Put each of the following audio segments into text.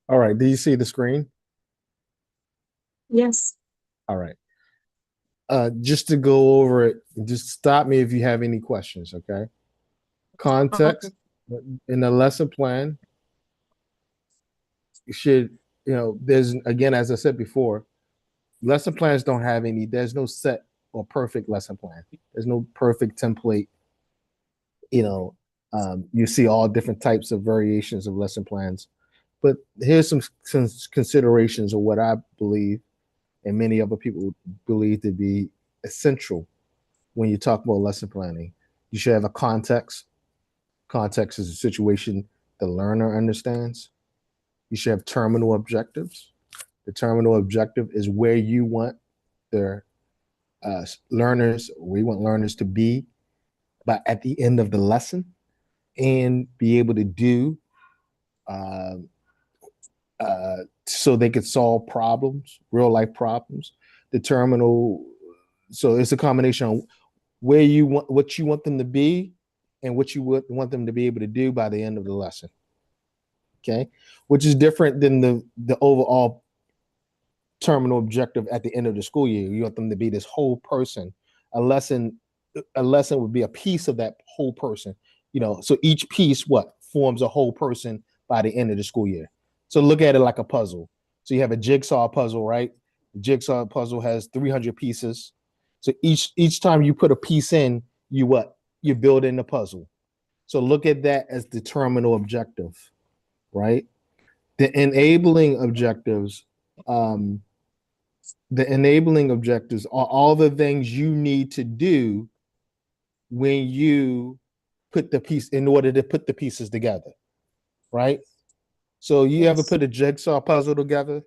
All right. Do you see the screen? Yes. All right. Just to go over it, just stop me if you have any questions, okay? Okay. Context in the lesson plan should, there's again, as I said before, lesson plans don't have any, there's no set or perfect lesson plan. There's no perfect template. You know, you see all different types of variations of lesson plans. But here's some considerations of what I believe and many other people believe to be essential when you talk about lesson planning. You should have a context. Context is a situation the learner understands. You should have terminal objectives. The terminal objective is where you want their where you want learners to be, but at the end of the lesson, and be able to do uh, so they could solve problems, real life problems. The terminal, so it's a combination of where you want, what you want them to be, and what you would want them to be able to do by the end of the lesson. Okay, which is different than the overall terminal objective at the end of the school year. You want them to be this whole person. A lesson, a lesson would be a piece of that whole person. So each piece what forms a whole person by the end of the school year. So look at it like a puzzle. So you have a jigsaw puzzle, right? The jigsaw puzzle has 300 pieces. So each time you put a piece in, you build in the puzzle. So look at that as the terminal objective, right? The enabling objectives, um, the enabling objectives are all the things you need to do when you put the piece in order to put the pieces together, right? So you ever Yes. put a jigsaw puzzle together?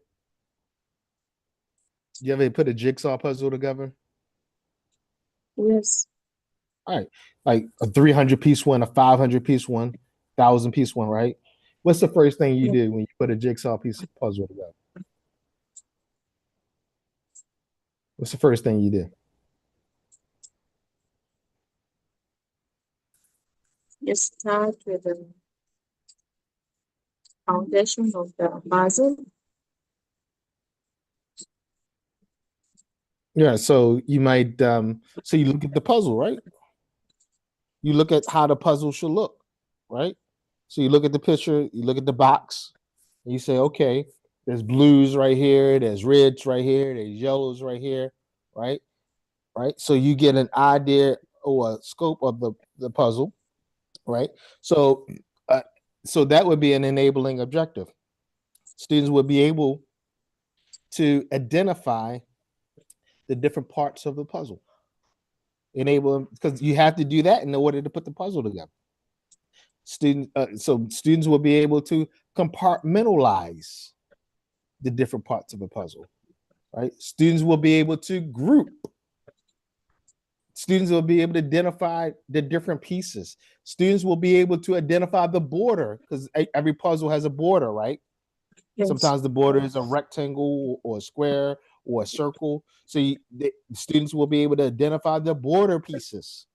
You ever put a jigsaw puzzle together? Yes. All right, like a 300 piece one, a 500 piece one, 1,000 piece one, right? What's the first thing you Yeah. do when you put a jigsaw piece puzzle together? What's the first thing you do? You start with the foundation of the puzzle. Yeah, so you might so you look at the puzzle, right? You look at how the puzzle should look, right? So you look at the picture, you look at the box, and you say, okay, there's blues right here, there's reds right here, there's yellows right here, right? Right. So you get an idea or a scope of the puzzle, right? So uh, so that would be an enabling objective. Students would be able to identify the different parts of the puzzle. Enable because you have to do that in order to put the puzzle together. So students will be able to compartmentalize the different parts of a puzzle, right? Students will be able to group. Students will be able to identify the different pieces. Students will be able to identify the border because every puzzle has a border, right? Yes. Sometimes the border is a rectangle or a square or a circle. So the students will be able to identify the border pieces,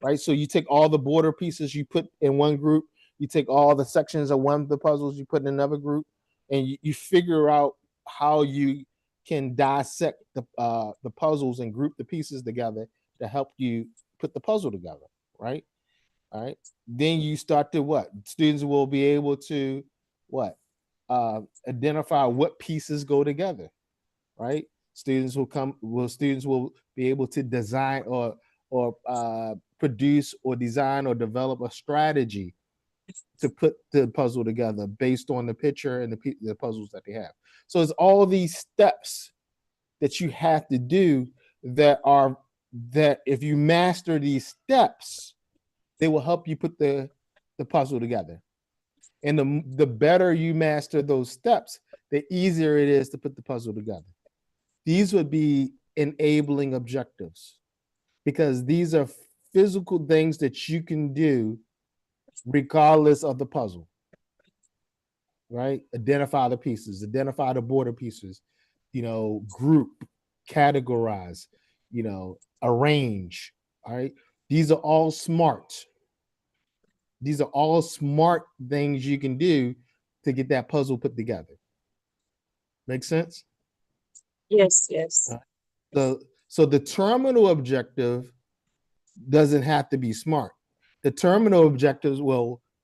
right? So you take all the border pieces you put in one group, you take all the sections of one of the puzzles you put in another group, and you figure out how you can dissect the puzzles and group the pieces together to help you put the puzzle together, right? All right. Then you start to what? Students will be able to what? Identify what pieces go together, right? Students will be able to design or produce or design or develop a strategy to put the puzzle together based on the picture and the puzzles that they have. So it's all these steps that you have to do that are that if you master these steps, they will help you put the puzzle together. And the better you master those steps, the easier it is to put the puzzle together. These would be enabling objectives because these are physical things that you can do regardless of the puzzle, right? Identify the pieces, identify the border pieces, group, categorize, arrange. All right. These are all smart. These are all smart things you can do to get that puzzle put together. Make sense? Yes, yes. So the terminal objective doesn't have to be smart. The terminal objectives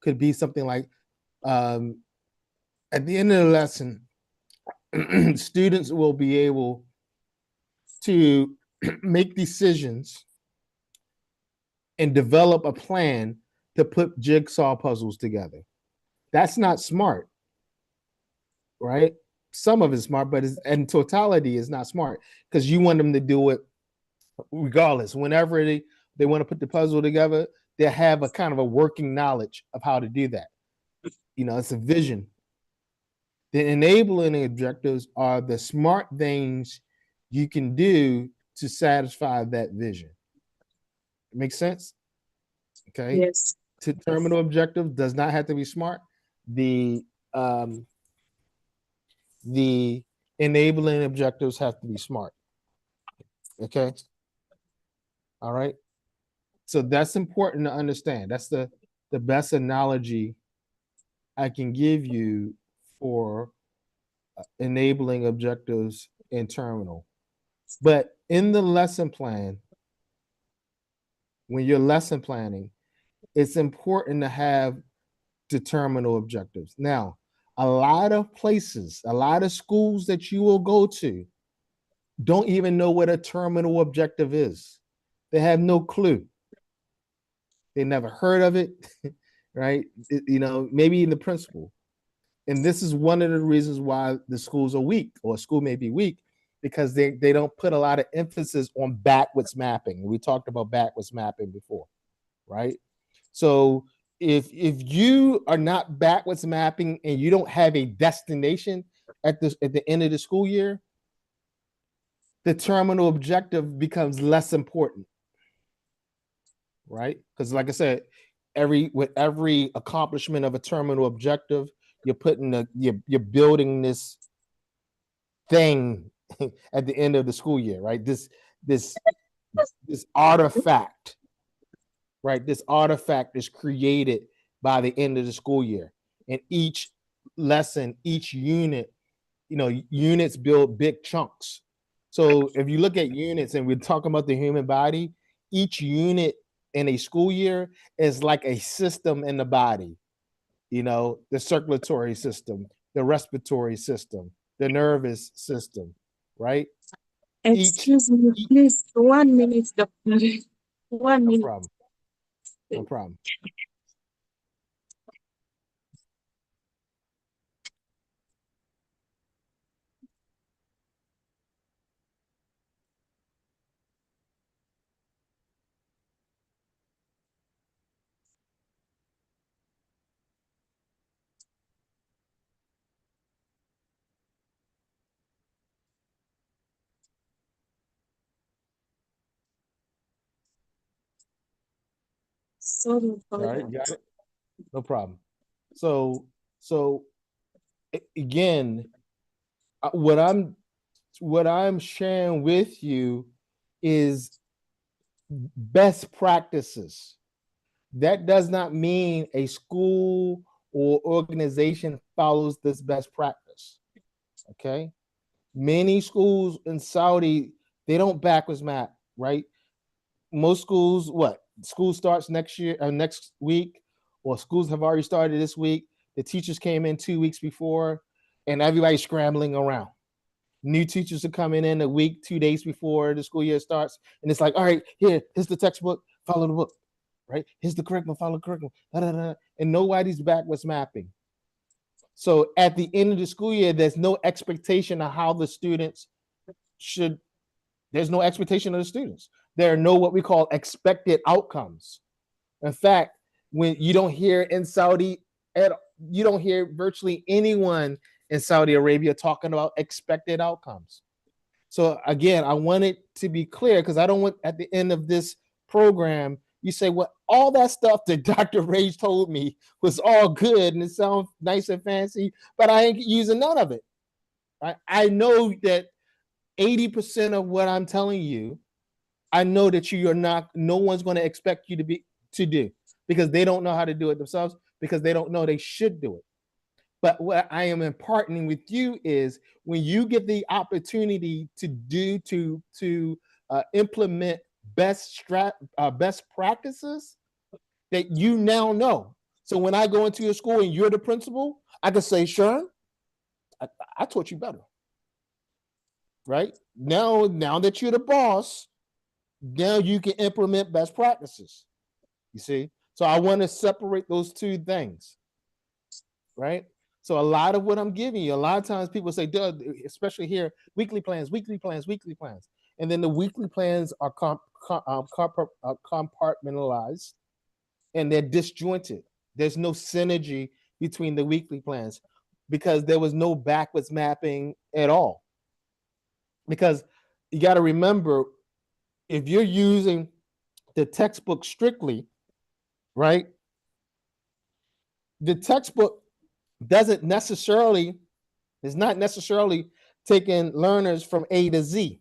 could be something like um, at the end of the lesson, students will be able to make decisions and develop a plan to put jigsaw puzzles together. That's not smart, right? Some of it's smart, but in totality, it's not smart because you want them to do it regardless. Whenever they want to put the puzzle together, they have a kind of a working knowledge of how to do that. It's a vision. The enabling objectives are the smart things you can do to satisfy that vision. Make sense? Okay. Yes. Terminal objective does not have to be smart. The the enabling objectives have to be smart. Okay. All right. So that's important to understand. That's the best analogy I can give you for enabling objectives in terminal. But in the lesson plan, when you're lesson planning, it's important to have the terminal objectives. Now, a lot of places, a lot of schools that you will go to don't even know what a terminal objective is. They have no clue. They never heard of it, right? Maybe in the principal. And this is one of the reasons why the schools are weak, or a school may be weak, because they don't put a lot of emphasis on backwards mapping. We talked about backwards mapping before, right? So if you are not backwards mapping and you don't have a destination at the end of the school year, the terminal objective becomes less important, right? Because like I said, with every accomplishment of a terminal objective, you're building this thing at the end of the school year, right? This artifact, right? This artifact is created by the end of the school year. And each lesson, each unit, units build big chunks. So if you look at units, and we're talking about the human body, each unit in a school year is like a system in the body. The circulatory system, the respiratory system, the nervous system, right? Excuse me, please. 1 minute, doctor. One No minute. problem. No problem. Sorry All for right, that. got it. No problem. So again, what I'm sharing with you is best practices. That does not mean a school or organization follows this best practice. Okay. Many schools in Saudi, they don't backwards map, right? Most schools, school starts next year or next week, or schools have already started this week. The teachers came in 2 weeks before, and everybody's scrambling around. New teachers are coming in a week, 2 days before the school year starts, and it's like, all right, here's the textbook, follow the book, right? Here's the curriculum, follow the curriculum, da, da, da, and nobody's backwards mapping. So at the end of the school year, there's no expectation of how the students should. There's no expectation of the students. There are no what we call expected outcomes. In fact, when you don't hear in Saudi, you don't hear virtually anyone in Saudi Arabia talking about expected outcomes. So again, I want it to be clear, because I don't want at the end of this program you say, well, all that stuff that Dr. Rage told me was all good and it sounds nice and fancy, but I ain't using none of it. I know that 80% of what I'm telling you, I know that you are not, no one's going to expect you to do, because they don't know how to do it themselves, because they don't know they should do it. But what I am imparting with you is when you get the opportunity to implement best practices that you now know. So when I go into your school and you're the principal, I can say, Sharon, I taught you better. Right? Now that you're the boss, now you can implement best practices. You see? So I want to separate those two things. Right? So a lot of what I'm giving you, a lot of times people say, especially here, weekly plans, weekly plans, weekly plans. And then the weekly plans are compartmentalized and they're disjointed. There's no synergy between the weekly plans because there was no backwards mapping at all. Because you got to remember, if you're using the textbook strictly, right? The textbook doesn't necessarily, is not necessarily taking learners from A to Z.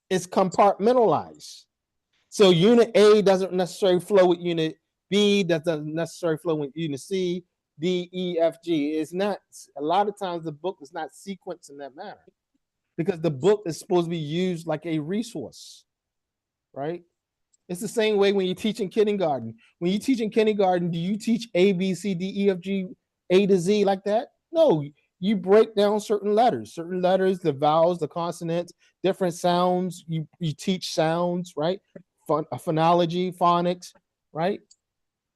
It's compartmentalized. So unit A doesn't necessarily flow with unit B, that doesn't necessarily flow with unit C, D, E, F, G. It's not, a lot of times the book is not sequenced in that manner because the book is supposed to be used like a resource, right? It's the same way when you teach in kindergarten. When you teach in kindergarten, do you teach A, B, C, D, E, F, G, A to Z like that? No, you break down certain letters, the vowels, the consonants, different sounds. You teach sounds, right? Phonology, phonics, right?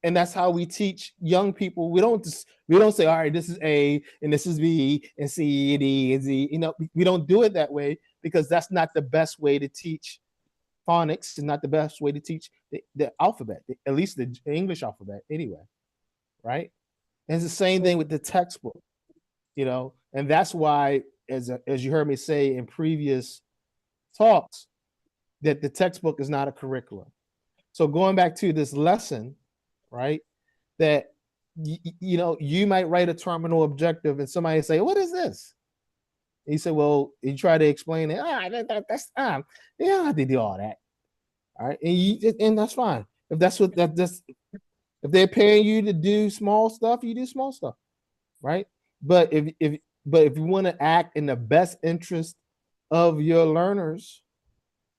And that's how we teach young people. We don't say, all right, this is A and this is B and C and D and Z. You know, we don't do it that way because that's not the best way to teach phonics. Is not the best way to teach the alphabet, at least the English alphabet, anyway, right? And it's the same thing with the textbook, you know, and that's why, as you heard me say in previous talks, that the textbook is not a curriculum. So going back to this lesson, right, that you know, you might write a terminal objective and somebody say, what is this? And you say, well, you try to explain it. That's they don't have to do all that. All right, and that's fine. If that's what that's if they're paying you to do small stuff, you do small stuff, right? But if you want to act in the best interest of your learners,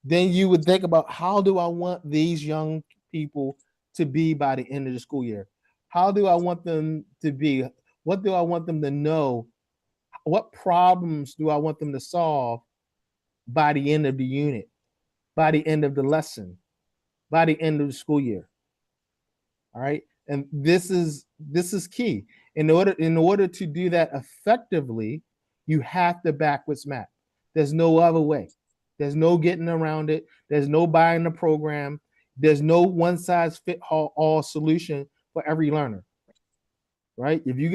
then you would think about, how do I want these young people to be by the end of the school year? How do I want them to be? What do I want them to know? What problems do I want them to solve by the end of the unit, by the end of the lesson, by the end of the school year? All right. And this is key. In order to do that effectively, you have to backwards map. There's no other way. There's no getting around it. There's no buying the program. There's no one size fit all solution for every learner. Right? If you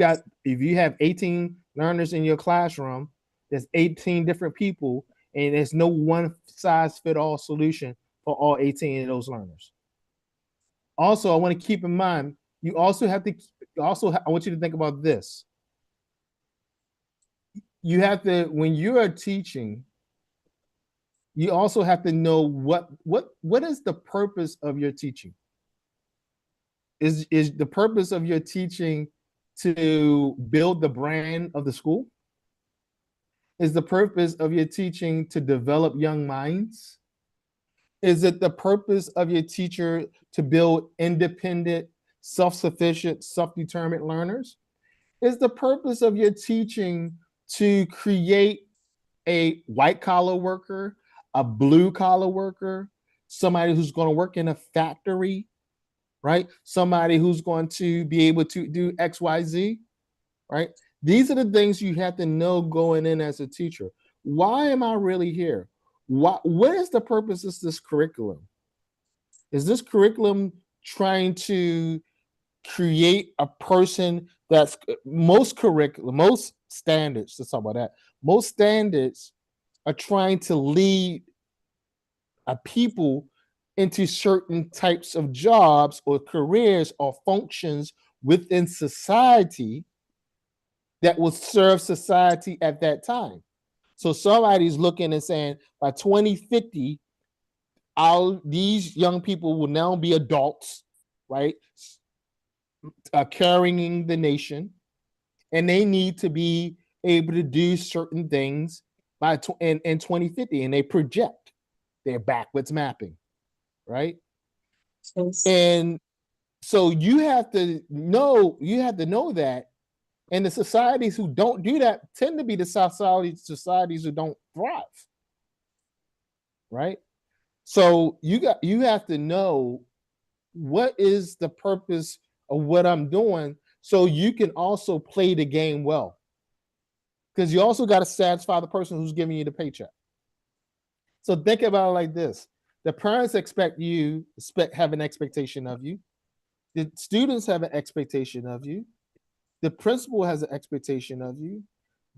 have 18 learners in your classroom, there's 18 different people, and there's no one size fit all solution for all 18 of those learners. Also, I want to keep in mind, you also have to I want you to think about this. You have to, when you are teaching, you also have to know what is the purpose of your teaching. Is the purpose of your teaching to build the brand of the school? Is the purpose of your teaching to develop young minds? Is it the purpose of your teacher to build independent, self-sufficient, self-determined learners? Is the purpose of your teaching to create a white collar worker, a blue collar worker, somebody who's going to work in a factory, right? Somebody who's going to be able to do XYZ, right? These are the things you have to know going in as a teacher. Why am I really here? What is the purpose of this curriculum? Is this curriculum trying to create a person that's most standards, let's talk about that. Most standards are trying to lead a people into certain types of jobs or careers or functions within society that will serve society at that time. So somebody's looking and saying, by 2050, these young people will now be adults, right? Carrying the nation. and they need to be able to do certain things in 2050, and they project their backwards mapping, right? Yes. And so you have to know that, and the societies who don't do that tend to be the societies who don't thrive, right? So you have to know what is the purpose of what I'm doing, so you can also play the game well, because you also got to satisfy the person who's giving you the paycheck. So think about it like this: the parents have an expectation of you, the students have an expectation of you, the principal has an expectation of you,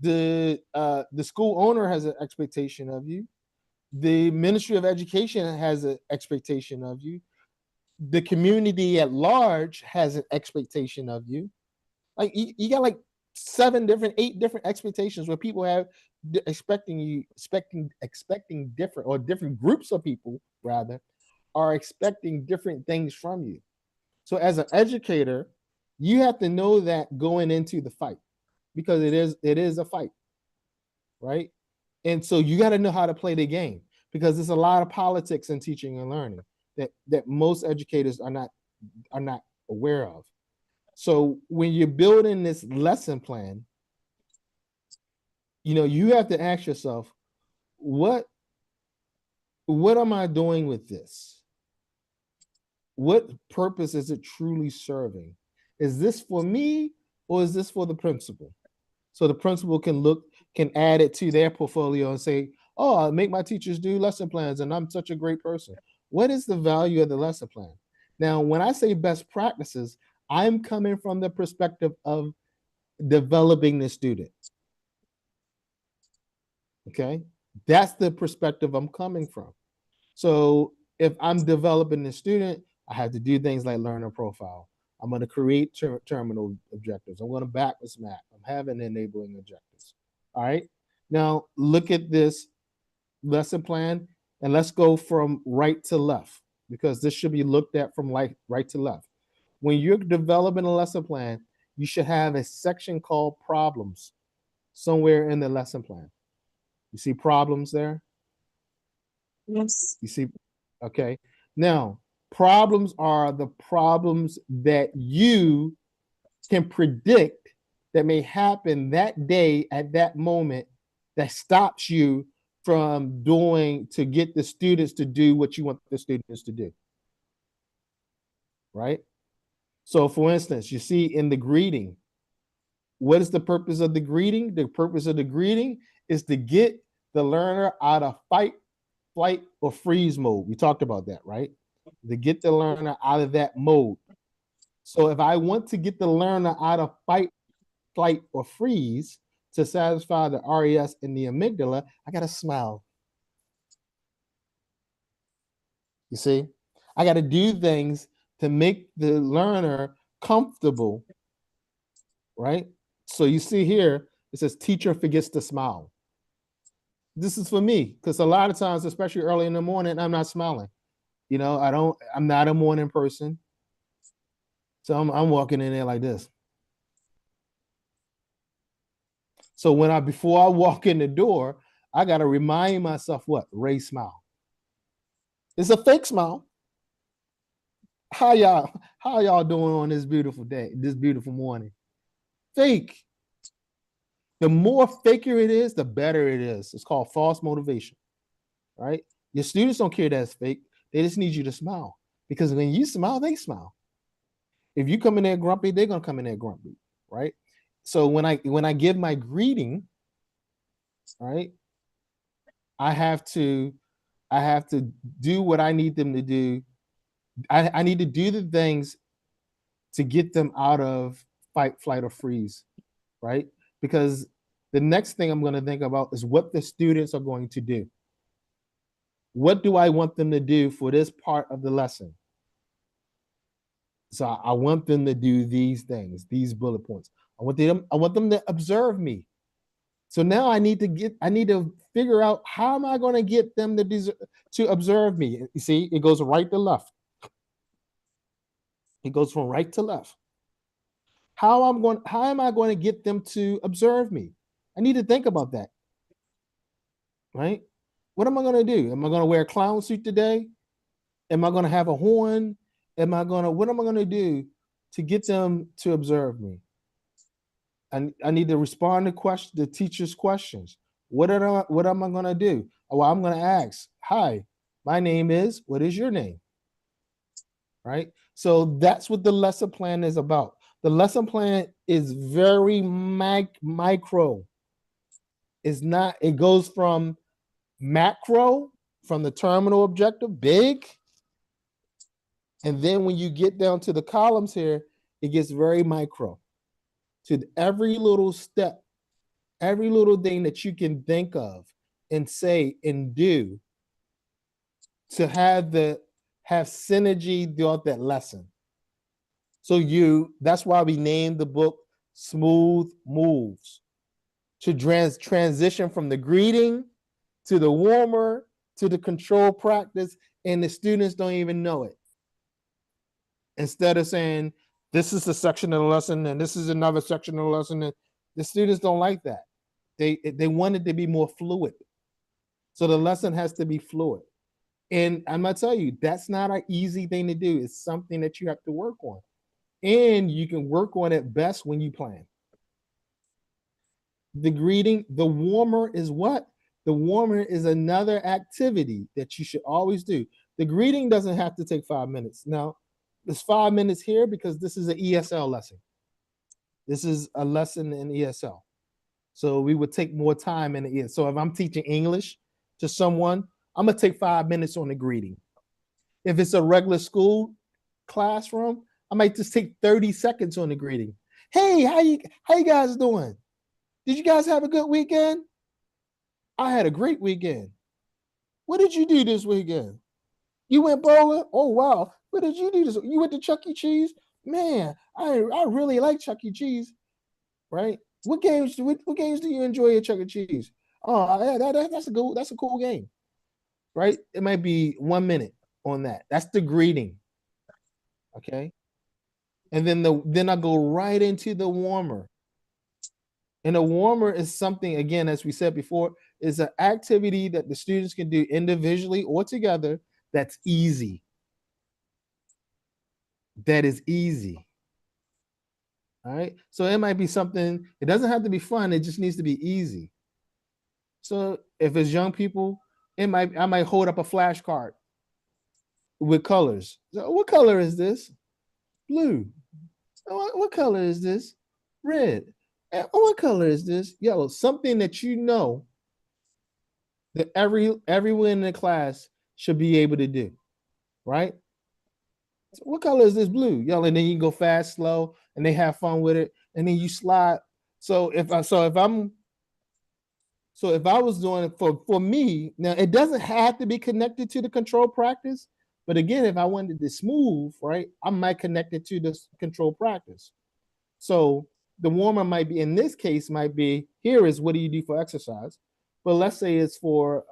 the school owner has an expectation of you, the Ministry of Education has an expectation of you, the community at large has an expectation of you. Like you got like 8 different expectations where people have expecting different, or different groups of people rather are expecting different things from you. So as an educator, you have to know that going into the fight, because it is a fight, right? And so you got to know how to play the game, because there's a lot of politics in teaching and learning that most educators are not aware of. So when you're building this lesson plan, you have to ask yourself, what what am I doing with this? What purpose is it truly serving? Is this for me, or is this for the principal? So the principal can add it to their portfolio and say, "Oh, I make my teachers do lesson plans, and I'm such a great person." What is the value of the lesson plan? Now, when I say best practices, I'm coming from the perspective of developing the student. Okay, that's the perspective I'm coming from. So if I'm developing the student, I have to do things like learner profile. I'm going to create terminal objectives. I'm going to backwards map. I'm having enabling objectives. All right. Now look at this lesson plan, and let's go from right to left, because this should be looked at from right to left. When you're developing a lesson plan, you should have a section called problems somewhere in the lesson plan. You see problems there? Yes. You see? Okay. Now, problems are the problems that you can predict that may happen that day at that moment, that stops you from doing to get the students to do what you want the students to do. Right? So, for instance, you see in the greeting, what is the purpose of the greeting? The purpose of the greeting is to get the learner out of fight, flight, or freeze mode. We talked about that, right? To get the learner out of that mode. So if I want to get the learner out of fight, flight, or freeze to satisfy the RES and the amygdala, I got to smile. You see, I got to do things to make the learner comfortable, right? So you see here, it says teacher forgets to smile. This is for me, because a lot of times, especially early in the morning, I'm not smiling. I'm not a morning person. So I'm walking in there like this. So before I walk in the door, I got to remind myself what? Ray smile. It's a fake smile. How y'all doing on this beautiful day, this beautiful morning? Fake. The more faker it is, the better it is. It's called false motivation, right? Your students don't care that it's fake. They just need you to smile, because when you smile, they smile. If you come in there grumpy, they're gonna come in there grumpy, right? So when I give my greeting, right, I have to do what I need them to do. I need to do the things to get them out of fight, flight, or freeze, right? Because the next thing I'm going to think about is what the students are going to do. What do I want them to do for this part of the lesson? So I want them to do these things, these bullet points. I want them to observe me. So now I need to figure out, how am I going to get them to observe me? You see, it goes right to left. It goes from right to left. How am I going to get them to observe me? I need to think about that, right? What am I going to do? Am I going to wear a clown suit today? Am I going to have a horn? What am I going to do to get them to observe me? I need to respond to the teacher's questions. What am I going to do? Well, I'm going to ask, hi, my name is, what is your name? Right? So that's what the lesson plan is about. The lesson plan is very micro. It's not, it goes from macro, from the terminal objective, big. And then when you get down to the columns here, it gets very micro to every little step, every little thing that you can think of and say and do to have synergy throughout that lesson. So that's why we named the book Smooth Moves, to transition from the greeting to the warmer to the control practice, and the students don't even know it. Instead of saying, this is the section of the lesson and this is another section of the lesson, and the students don't like that. They want it to be more fluid. So the lesson has to be fluid. And I'm gonna tell you, that's not an easy thing to do. It's something that you have to work on. And you can work on it best when you plan. The greeting, the warmer is what? The warmer is another activity that you should always do. The greeting doesn't have to take 5 minutes. Now, it's 5 minutes here because this is an ESL lesson. This is a lesson in ESL. So we would take more time in the ESL. So if I'm teaching English to someone, I'm gonna take 5 minutes on the greeting. If it's a regular school classroom, I might just take 30 seconds on the greeting. Hey, how you guys doing? Did you guys have a good weekend? I had a great weekend. What did you do this weekend? You went bowling? Oh wow. What did you do this? You went to Chuck E. Cheese? Man, I really like Chuck E. Cheese. Right? What games do you enjoy at Chuck E. Cheese? Oh, that's a cool game. Right? It might be 1 minute on that. That's the greeting. Okay. And then I go right into the warmer. And a warmer is something, again, as we said before, is an activity that the students can do individually or together that's easy. That is easy. All right. So it might be something, it doesn't have to be fun, it just needs to be easy. So if it's young people, I might hold up a flashcard with colors. So what color is this? Blue. What color is this? Red. What color is this? Yellow. Something that you know that everyone in the class should be able to do, right? So what color is this? Blue. Yellow. And then you can go fast, slow, and they have fun with it. And then you slide. So if I was doing it for me, now it doesn't have to be connected to the control practice. But again, if I wanted to smooth, right, I might connect it to this control practice. So the warmer might be, in this case, might be, here is what do you do for exercise? But let's say it's for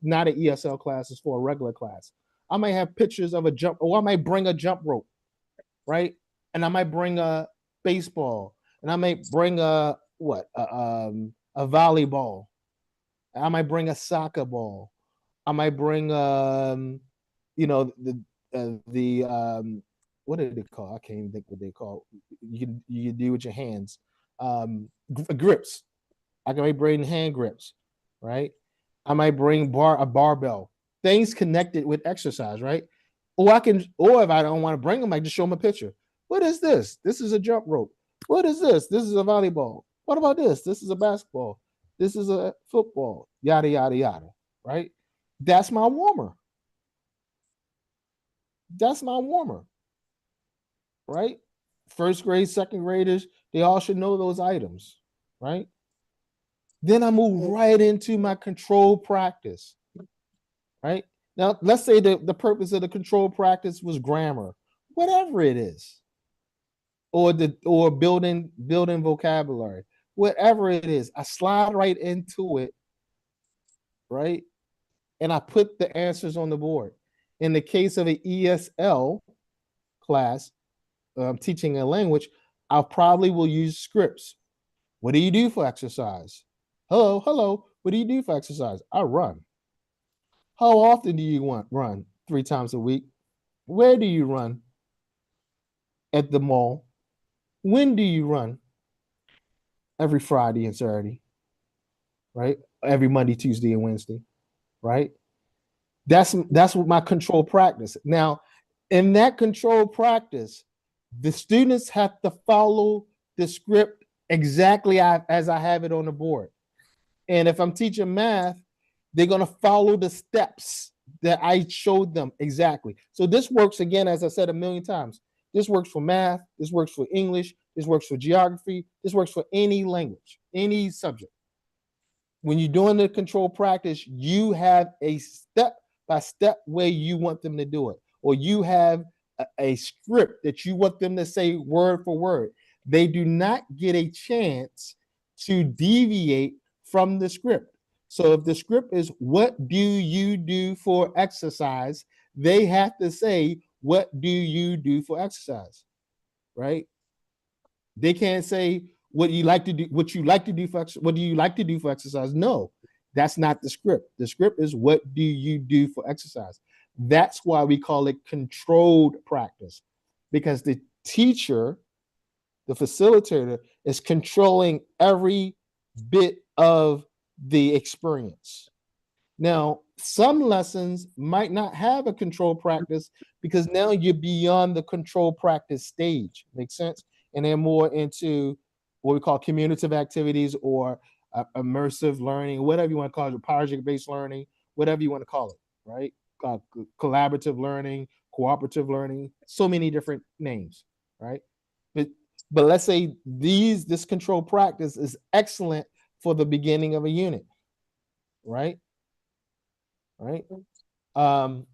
not an ESL class, it's for a regular class. I might have pictures of a jump, or I might bring a jump rope, right? And I might bring a baseball, and I might bring a volleyball. I might bring a soccer ball. I might bring what did they call? I can't even think what they call. You do with your hands, grips. I might bring hand grips, right? I might bring a barbell, things connected with exercise, right? Or if I don't want to bring them, I just show them a picture. What is this? This is a jump rope. What is this? This is a volleyball. What about this? This is a basketball. This is a football. Yada yada yada. Right? That's my warmer. That's my warmer. Right? First grade, second graders, they all should know those items. Right? Then I move right into my control practice. Right? Now, let's say the purpose of the control practice was grammar, whatever it is, or building vocabulary, whatever it is. I slide right into it, right? And I put the answers on the board. In the case of an ESL class, teaching a language, I probably will use scripts. What do you do for exercise? Hello, hello. What do you do for exercise? I run. How often do you want run? 3 times a week. Where do you run? At the mall. When do you run? Every Friday and Saturday, right? Every Monday, Tuesday, and Wednesday, right? That's what my control practice. Now, in that control practice, the students have to follow the script exactly as I have it on the board. And if I'm teaching math, they're going to follow the steps that I showed them exactly. So this works again, as I said a million times. This works for math. This works for English. This works for geography. This works for any language, any subject. When you're doing the control practice, you have a step-by-step way you want them to do it, or you have a script that you want them to say word for word. They do not get a chance to deviate from the script. So if the script is, what do you do for exercise? They have to say, what do you do for exercise? Right? They can't say what you like to do, what you like to do for what do you like to do for exercise? No, that's not the script. The script is, what do you do for exercise? That's why we call it controlled practice, because the teacher, the facilitator, is controlling every bit of the experience. Now, some lessons might not have a control practice because now you're beyond the control practice stage. Makes sense? And they're more into what we call commutative activities, or immersive learning, whatever you want to call it, project-based learning, whatever you want to call it, right? Collaborative learning, cooperative learning, so many different names, right? But but let's say this control practice is excellent for the beginning of a unit, right? Right. Um,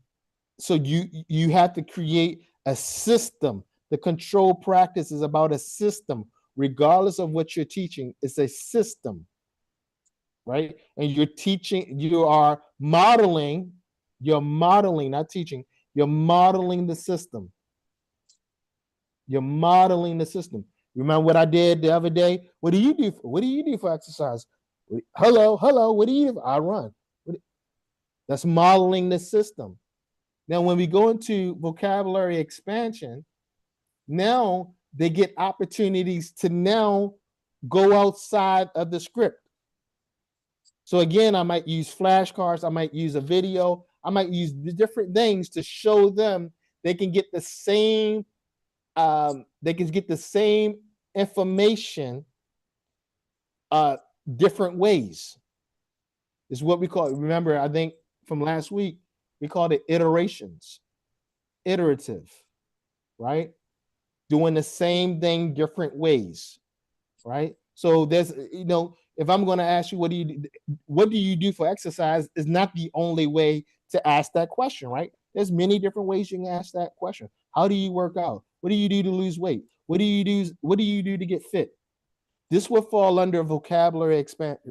so you have to create a system. The control practice is about a system, regardless of what you're teaching. It's a system, right? And you're teaching, you're modeling, not teaching, you're modeling the system. You're modeling the system. Remember what I did the other day? What do you do? What do you do for exercise? Hello, hello. What do you do? I run. That's modeling the system. Now, when we go into vocabulary expansion, now they get opportunities to now go outside of the script. So again, I might use flashcards, I might use a video, I might use different things to show them they can get the same information different ways. Is what we call it. Remember, I think from last week, we called it iterations, iterative, right? Doing the same thing different ways, right? So there's, if I'm going to ask you, what do you do for exercise, is not the only way to ask that question, right? There's many different ways you can ask that question. How do you work out? What do you do to lose weight? What do you do? What do you do to get fit? This will fall under vocabulary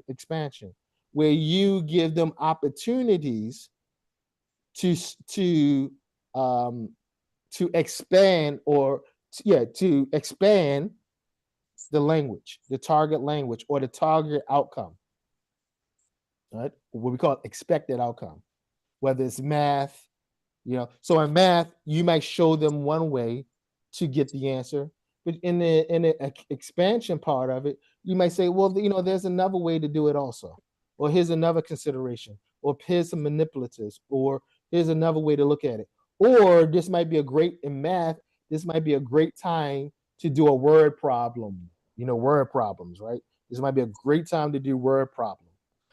expansion, where you give them opportunities to um, expand, or to expand the language, the target language, or the target outcome, right? What we call expected outcome, whether it's math, So in math, you might show them one way to get the answer, but in the expansion part of it, you might say, well, there's another way to do it also, or here's another consideration, or here's some manipulatives, or here's another way to look at it, or this might be a great in math. This might be a great time to do a word problem. Word problems, right? This might be a great time to do word problem,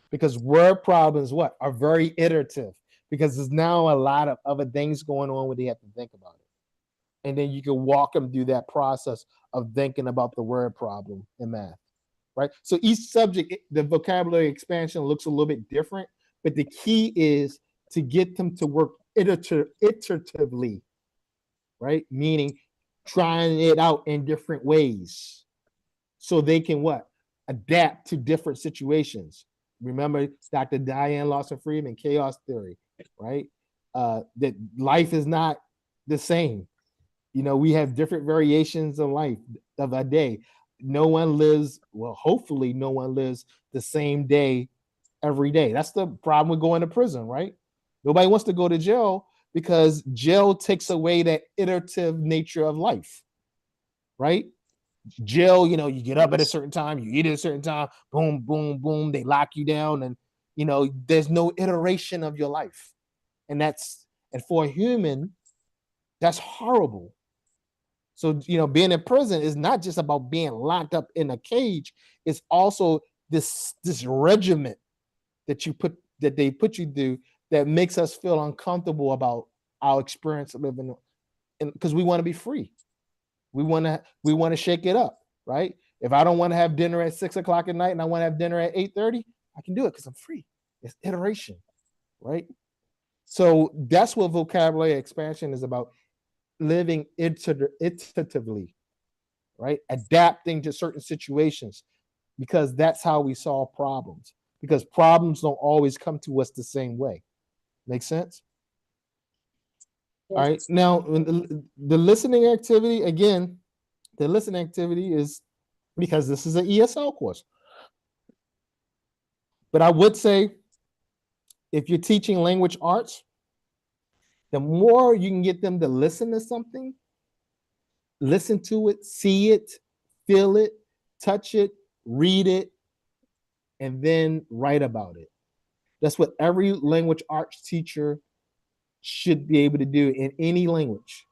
because word problems are very iterative, because there's now a lot of other things going on where they have to think about it. And then you can walk them through that process of thinking about the word problem in math, right? So each subject, the vocabulary expansion looks a little bit different, but the key is to get them to work iteratively, right? Meaning trying it out in different ways so they can adapt to different situations. Remember Dr. Diane Lawson Friedman, chaos theory, right? That life is not the same. We have different variations of life of a day. No one lives, well, hopefully no one lives the same day every day. That's the problem with going to prison, right? Nobody wants to go to jail because jail takes away that iterative nature of life, right? Jail, you get up at a certain time, you eat at a certain time, boom, boom, boom, they lock you down, and there's no iteration of your life. And for a human, that's horrible. So, being in prison is not just about being locked up in a cage. It's also this regiment that they put you through that makes us feel uncomfortable about our experience of living, because we want to be free. We want to shake it up, right? If I don't want to have dinner at 6 o'clock at night and I want to have dinner at 8:30, I can do it because I'm free. It's iteration, right? So that's what vocabulary expansion is about: living iteratively, right? Adapting to certain situations, because that's how we solve problems. Because problems don't always come to us the same way. Make sense? All right. Yes. Now, the listening activity, again, the listening activity is because this is an ESL course. But I would say if you're teaching language arts, the more you can get them to listen to something, listen to it, see it, feel it, touch it, read it, and then write about it. That's what every language arts teacher should be able to do in any language,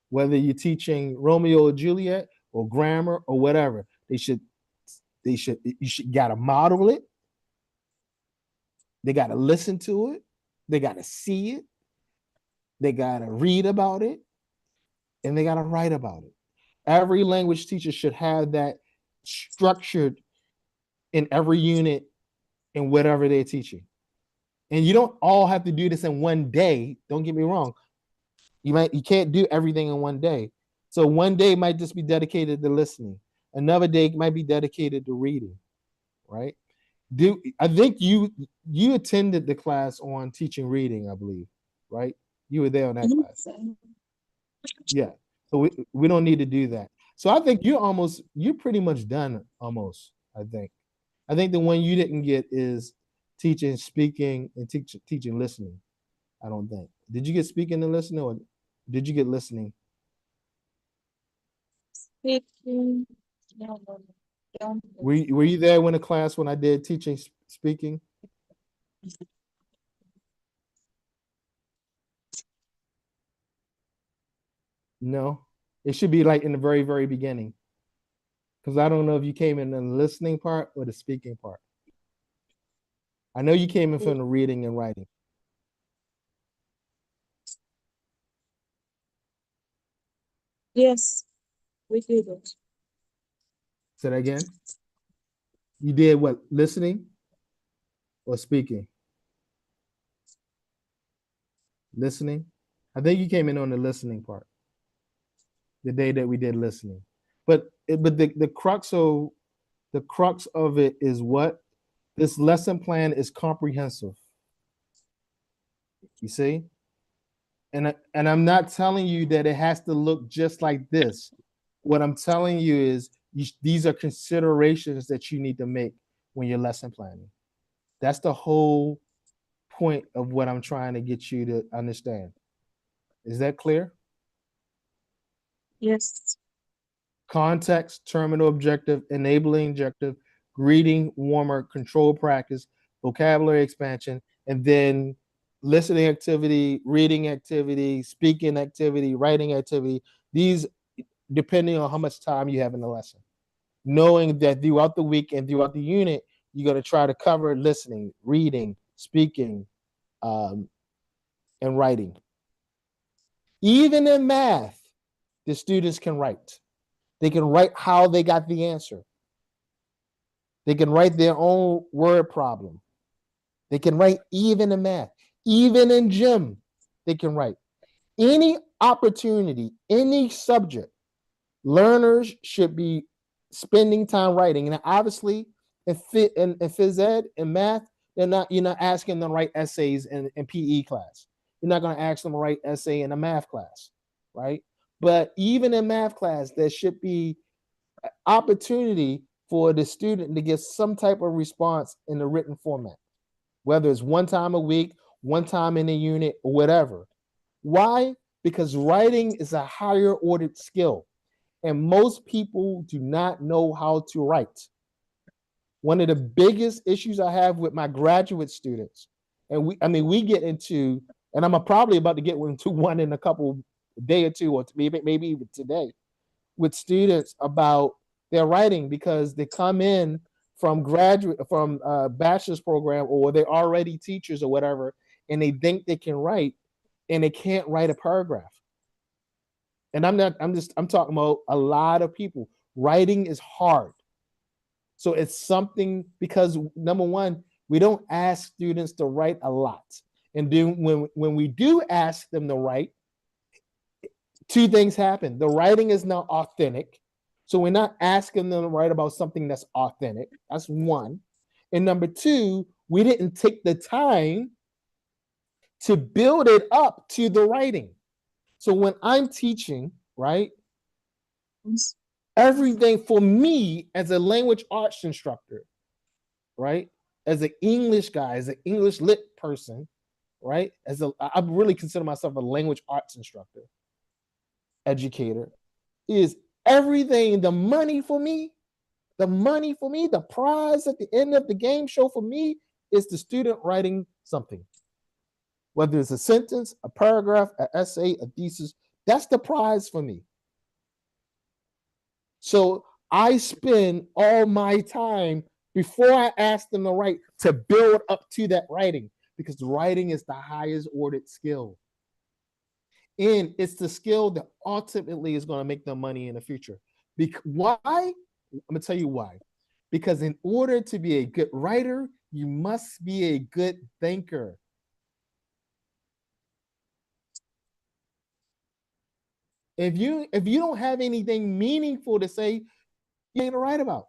whether you're teaching Romeo or Juliet or grammar or whatever. You should gotta model it. They gotta listen to it. They gotta see it. They gotta read about it, and they gotta write about it. Every language teacher should have that structured in every unit in whatever they're teaching. And you don't all have to do this in one day. Don't get me wrong. You can't do everything in one day. So one day might just be dedicated to listening. Another day might be dedicated to reading, right? I think you attended the class on teaching reading, I believe, right? You were there on that class. Yes. Yeah. So we don't need to do that. So I think you're pretty much done almost, I think. I think the one you didn't get is teaching speaking and teaching listening. I don't think. Did you get speaking and listening, or did you get listening? Speaking. No, no, no. Don't Were you there when the class when I did teaching speaking? No. It should be like in the very, very beginning. Because I don't know if you came in the listening part or the speaking part. I know you came in from the reading and writing. Yes, we did it. Say that again. You did what? Listening or speaking? Listening. I think you came in on the listening part. The day that we did listening. But the crux of it is what this lesson plan is comprehensive. You see? And I'm not telling you that it has to look just like this. What I'm telling you is these are considerations that you need to make when you're lesson planning. That's the whole point of what I'm trying to get you to understand. Is that clear? Yes. Context, terminal objective, enabling objective, greeting, warmer, control practice, vocabulary expansion, and then listening activity, reading activity, speaking activity, writing activity. These, depending on how much time you have in the lesson. Knowing that throughout the week and throughout the unit, you're going to try to cover listening, reading, speaking, um, and writing. Even in math, the students can write. They can write how they got the answer. They can write their own word problem. They can write even in math, even in gym, they can write. Any opportunity, any subject, learners should be spending time writing. And obviously, in phys ed and math, you're not asking them to write essays in PE class. You're not going to ask them to write essay in a math class, right? But even in math class, there should be opportunity for the student to get some type of response in the written format, whether it's one time a week, one time in a unit, or whatever. Why? Because writing is a higher ordered skill, and most people do not know how to write. One of the biggest issues I have with my graduate students, and we get into, and I'm probably about to get into one in a couple day or two, or maybe even today, with students about their writing, because they come in from bachelor's program, or they're already teachers or whatever, and they think they can write, and they can't write a paragraph. And I'm talking about a lot of people. Writing is hard. So it's something, because number one, we don't ask students to write a lot. And then when we do ask them to write, two things happen. The writing is not authentic. So we're not asking them to write about something that's authentic. That's one. And number two, we didn't take the time to build it up to the writing. So when I'm teaching, right, everything for me as a language arts instructor, right, as an English guy, as an English lit person, right, I really consider myself a language arts instructor, educator, is everything. The money for me, the prize at the end of the game show for me is the student writing something, whether it's a sentence, a paragraph, an essay, a thesis. That's the prize for me. So I spend all my time before I ask them to write to build up to that writing, because writing is the highest ordered skill. And it's the skill that ultimately is going to make them money in the future. Why? I'm going to tell you why. Because in order to be a good writer, you must be a good thinker. If you don't have anything meaningful to say, you ain't to write about.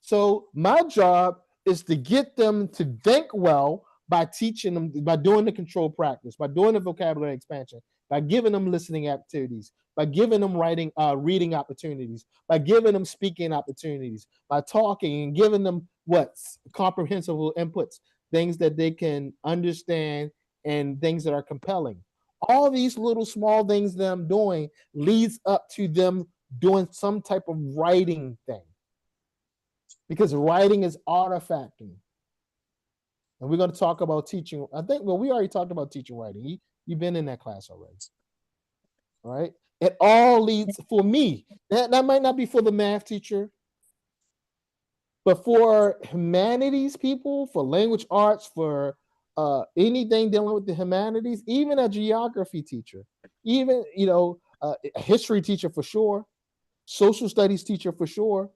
So my job is to get them to think well by teaching them, by doing the control practice, by doing the vocabulary expansion, by giving them listening activities, by giving them reading opportunities, by giving them speaking opportunities, by talking and giving them comprehensible inputs, things that they can understand and things that are compelling. All these little small things that I'm doing leads up to them doing some type of writing thing, because writing is artifacting. And we're going to talk about teaching. I think, well, we already talked about teaching writing. You've been in that class already. All right. It all leads, for me, that might not be for the math teacher, but for humanities people, for language arts, for anything dealing with the humanities, even a geography teacher, even, a history teacher for sure, social studies teacher for sure,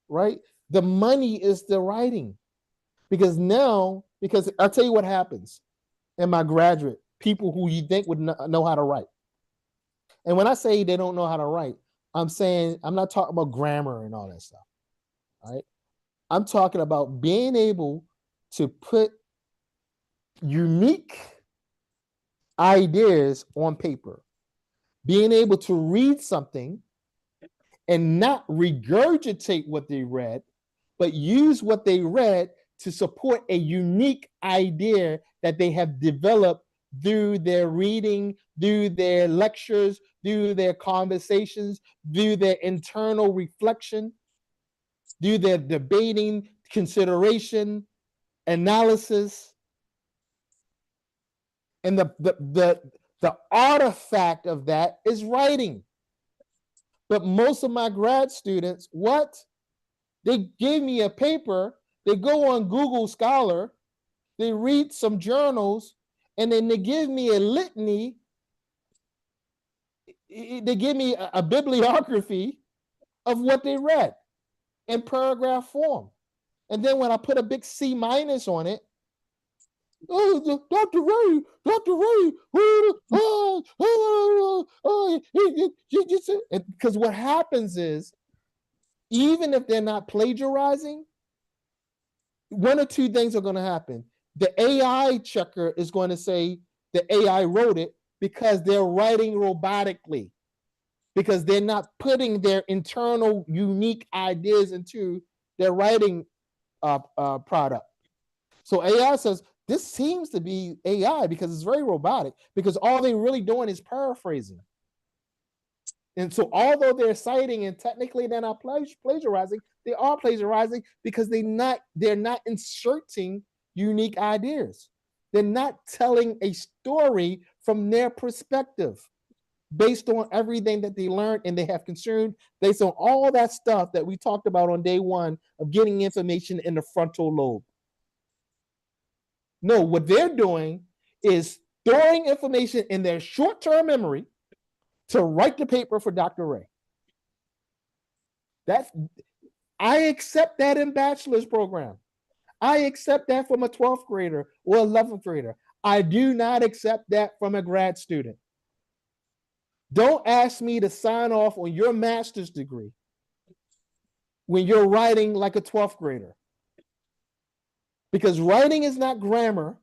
right? The money is the writing. Because I'll tell you what happens in my graduate, people who you think would know how to write. And when I say they don't know how to write, I'm saying, I'm not talking about grammar and all that stuff. Right? I'm talking about being able to put unique ideas on paper, being able to read something and not regurgitate what they read, but use what they read to support a unique idea that they have developed through their reading, through their lectures, through their conversations, through their internal reflection, through their debating, consideration, analysis. And the artifact of that is writing. But most of my grad students, they give me a paper, they go on Google Scholar, they read some journals, and then they give me a litany. They give me a bibliography of what they read in paragraph form. And then when I put a big C- on it, oh, Dr. Ray, because what happens is, even if they're not plagiarizing, one or two things are going to happen. The AI checker is going to say, the AI wrote it because they're writing robotically, because they're not putting their internal unique ideas into their writing product. So AI says, this seems to be AI because it's very robotic, because all they're really doing is paraphrasing. And so although they're citing and technically they're not plagiarizing, they are plagiarizing because they're not inserting unique ideas. They're not telling a story from their perspective based on everything that they learned and they have consumed, based on all that stuff that we talked about on day one of getting information in the frontal lobe. No, what they're doing is storing information in their short-term memory to write the paper for Dr. Ray. I accept that in bachelor's program. I accept that from a 12th grader or 11th grader. I do not accept that from a grad student. Don't ask me to sign off on your master's degree when you're writing like a 12th grader. Because writing is not grammar.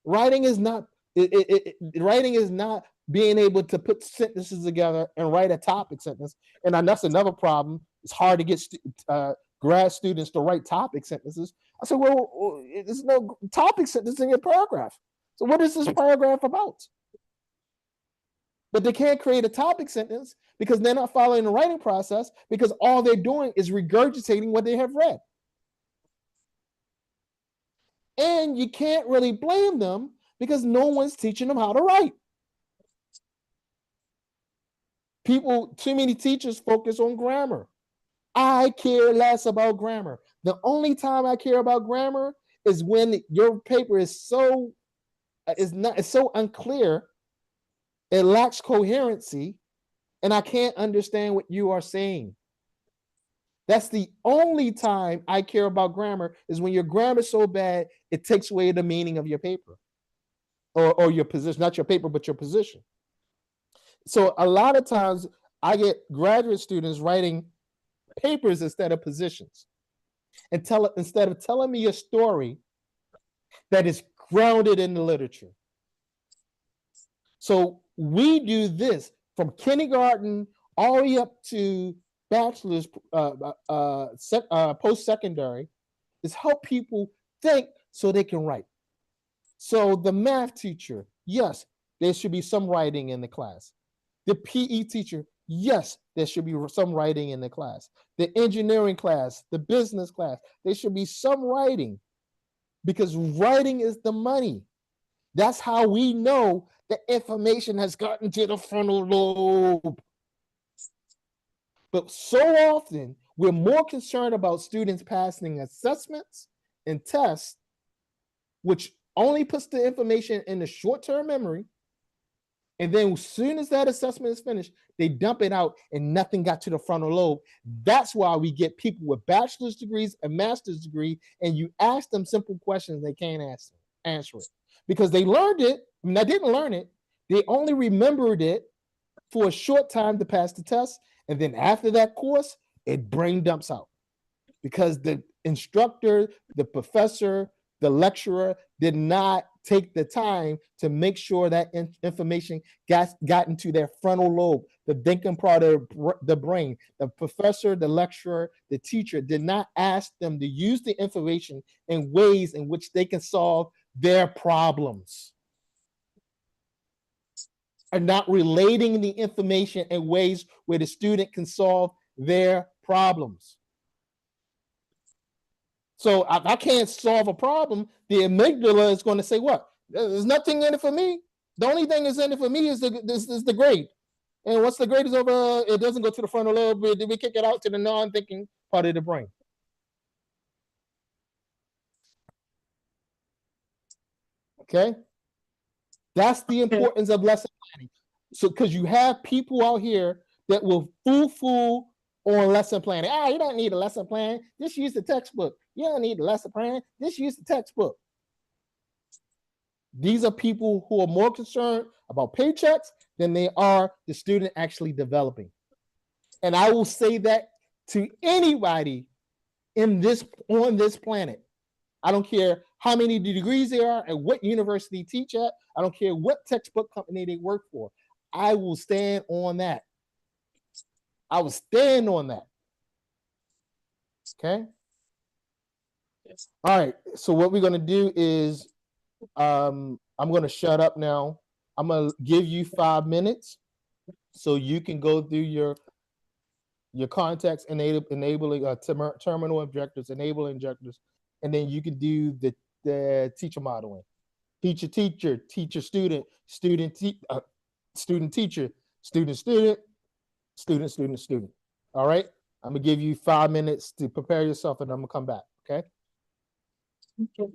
Writing is not being able to put sentences together and write a topic sentence. And that's another problem. It's hard to get grad students to write topic sentences. I said, well, there's no topic sentence in your paragraph. So what is this paragraph about? But they can't create a topic sentence because they're not following the writing process, because all they're doing is regurgitating what they have read. And you can't really blame them because no one's teaching them how to write. Too many teachers focus on grammar. I care less about grammar. The only time I care about grammar is when your paper is so unclear, it lacks coherency, and I can't understand what you are saying. That's the only time I care about grammar, is when your grammar is so bad, it takes away the meaning of your paper or your position, not your paper, but your position. So a lot of times I get graduate students writing papers instead of positions, and instead of telling me a story that is grounded in the literature. So we do this from kindergarten all the way up to bachelor's, post-secondary, is help people think so they can write. So the math teacher, yes, there should be some writing in the class. The PE teacher, yes, there should be some writing in the class. The engineering class, the business class, there should be some writing, because writing is the money. That's how we know the information has gotten to the frontal lobe. But so often, we're more concerned about students passing assessments and tests, which only puts the information in the short-term memory. And then as soon as that assessment is finished, they dump it out and nothing got to the frontal lobe. That's why we get people with bachelor's degrees and master's degree, and you ask them simple questions, they can't answer it. Because they learned it. I mean, they didn't learn it. They only remembered it for a short time to pass the test. And then after that course, it brain dumps out. Because the instructor, the professor, the lecturer did not take the time to make sure that information got into their frontal lobe, the thinking part of the brain. The professor, the lecturer, the teacher did not ask them to use the information in ways in which they can solve their problems, are not relating the information in ways where the student can solve their problems. So if I can't solve a problem, the amygdala is going to say, what? There's nothing in it for me. The only thing that's in it for me is the grade. And once the grade is over, it doesn't go to the frontal lobe. We kick it out to the non-thinking part of the brain. Okay? That's the importance of lesson planning. So, because you have people out here that will fool on lesson planning. You don't need a lesson plan. Just use the textbook. You don't need a lesson plan. Just use the textbook. These are people who are more concerned about paychecks than they are the student actually developing. And I will say that to anybody on this planet. I don't care how many degrees there are, and what university teach at. I don't care what textbook company they work for. I will stand on that. I will stand on that. Okay. Yes. All right. So what we're gonna do is, I'm gonna shut up now. I'm gonna give you 5 minutes so you can go through your context enabling terminal objectives, enabling objectives, and then you can do the teacher modeling. Teacher, teacher, teacher, student, student, student, teacher, student, student, student, student, student. All right. I'm gonna give you 5 minutes to prepare yourself, and I'm gonna come back. Okay. Okay.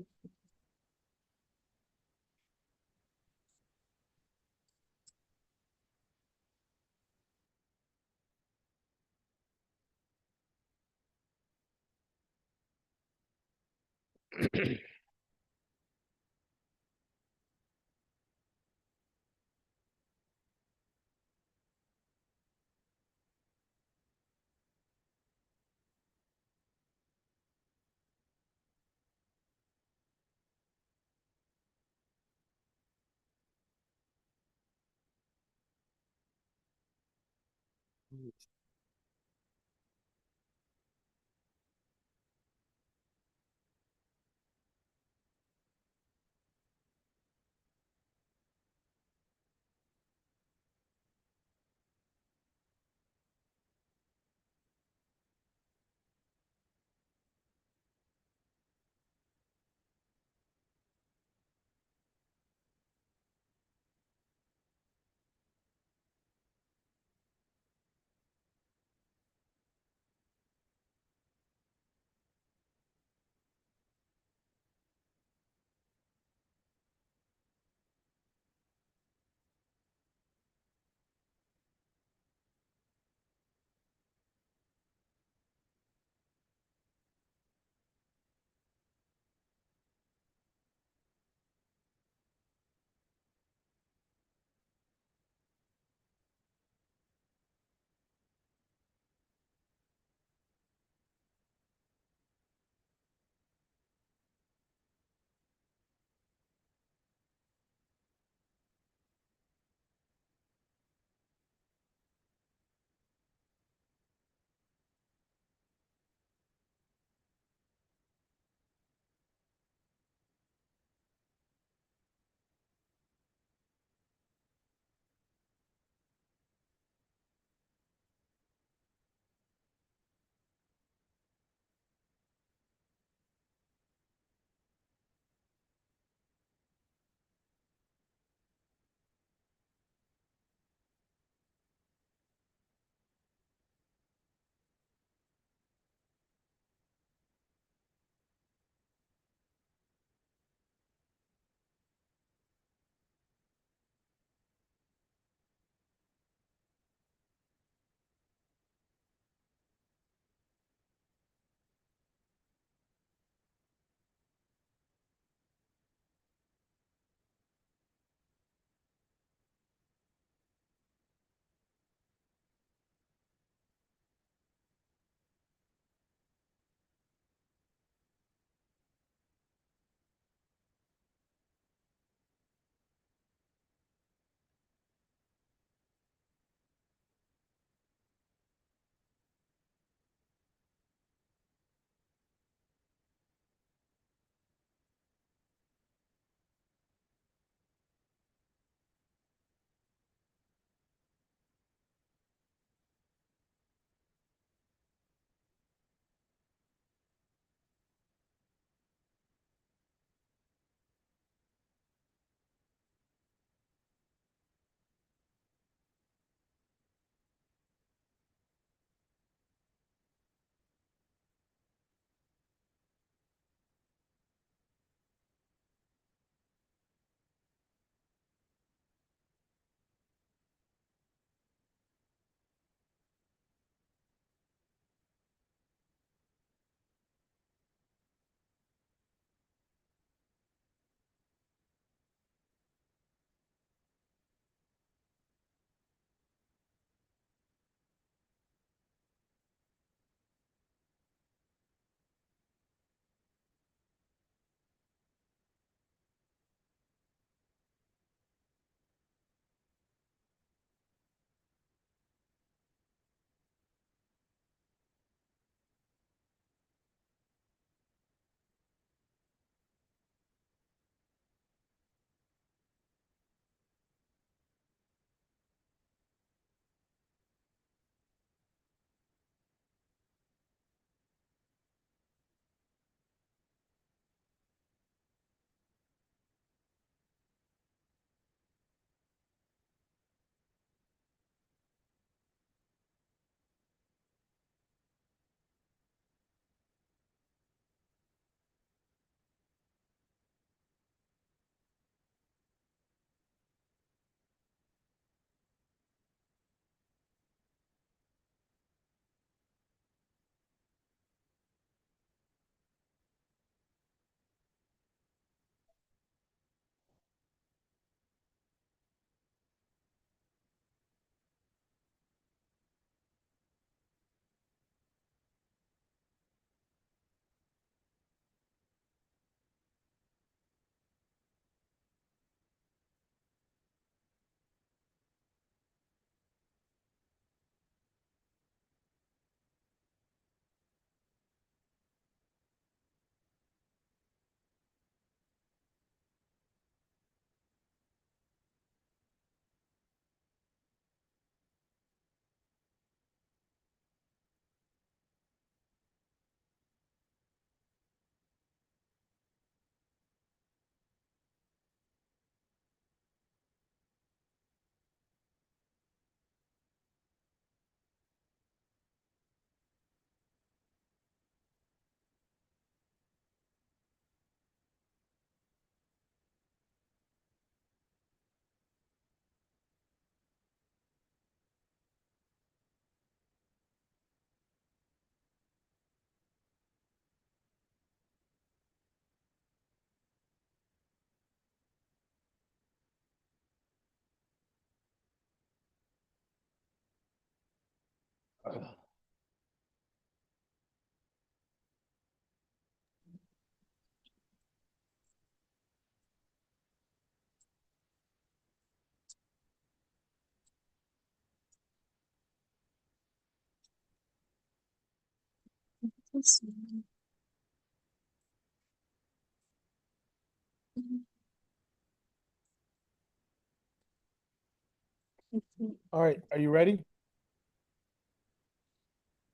All right, are you ready?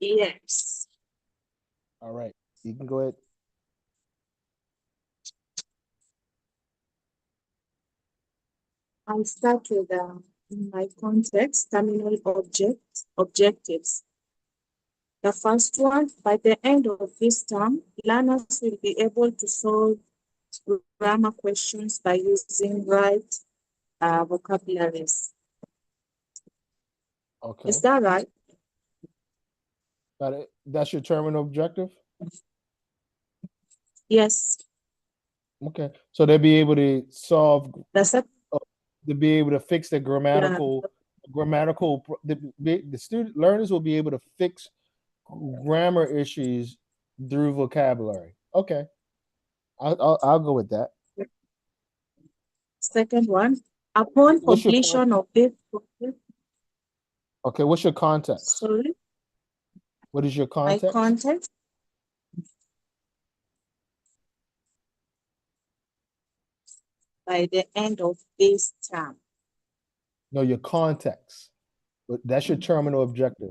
Yes. All right, you can go ahead. I'll start with in my context, terminal objectives. The first one, by the end of this term, learners will be able to solve grammar questions by using right vocabularies. Okay, Is that right? got it. That's your terminal objective. Yes. Okay, so they'll be able to solve, The second, to be able to fix the yeah, the student learners will be able to fix grammar issues through vocabulary. Okay, I'll go with that. second one, upon What's your completion of this, okay? What's your context? sorry, What is your my context? context, by the end of this term. No, your context. That's your terminal objective.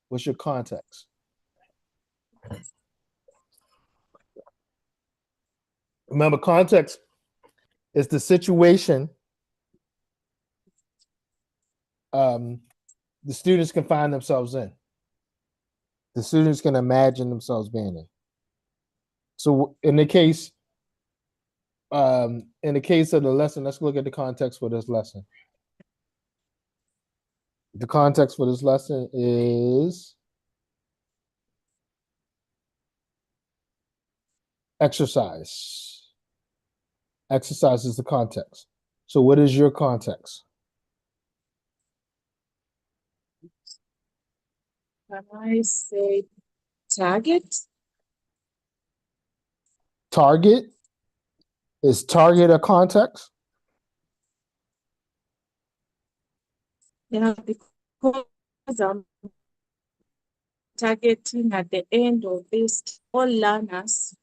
What's your context? Remember, context is the situation the students can find themselves in. The students can imagine themselves being in. So in the case of the lesson, let's look at the context for this lesson. The context for this lesson is exercise. Exercise is the context. So what is your context? Can I say target? Target? Is target a context? Yeah, because I'm targeting at the end of this, all learners